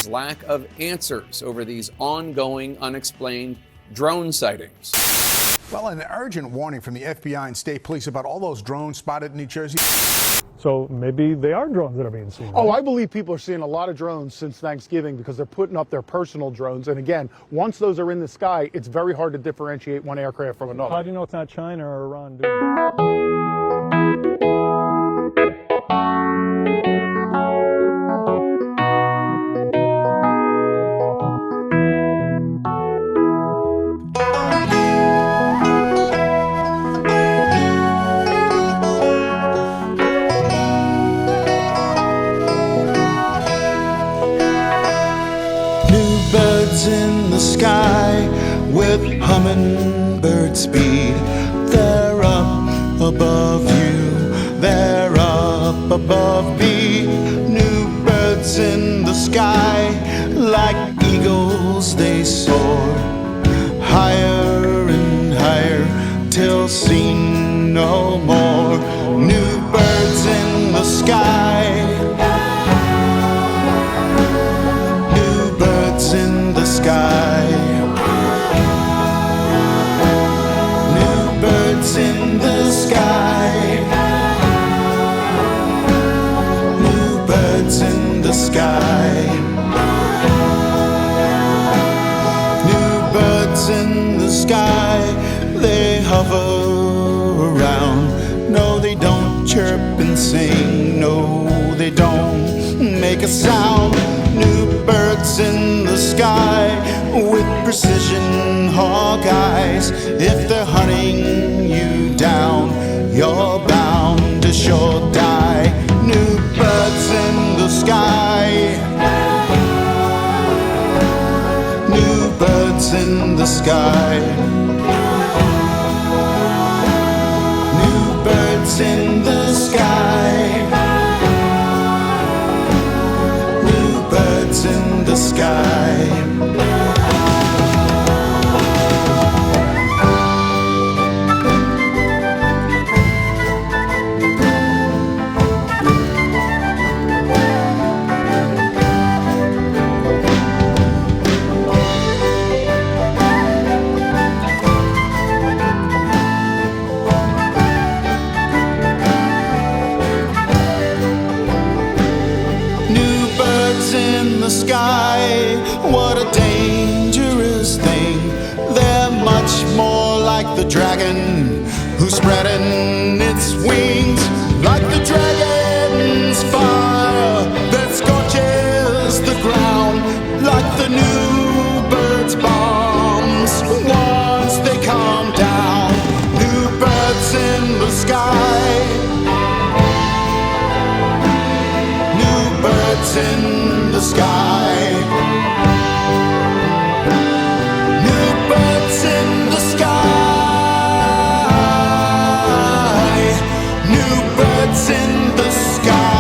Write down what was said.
his lack of answers over these ongoing, unexplained drone sightings. Well, an urgent warning from the FBI and state police about all those drones spotted in New Jersey. So maybe they are drones that are being seen. Right? Oh, I believe people are seeing a lot of drones since Thanksgiving because they're putting up their personal drones. And again, once those are in the sky, it's very hard to differentiate one aircraft from another. How do you know it's not China or Iran doing it? Birds in the sky with hummingbird speed. They're up above you, they're up above me. New birds in the sky, like eagles they soar, higher and higher till seen no more. New birds in the sky, in the sky, new birds in the sky, new birds in the sky, new birds in the sky. They hover around, no they don't chirp and sing, no they don't make a sound. New birds in the sky with precision hawk eyes. If they're hunting you down, you're bound to sure die. New birds in the sky, new birds in the sky, new birds in the sky, birds in the sky. In the sky, what a dangerous thing. They're much more like the dragon who's spreading its wings, like the dragon's fire that scorches the ground, like the new bird's bombs once they calm down. New birds in the sky, new birds in the sky, new birds in the sky, new birds in the sky.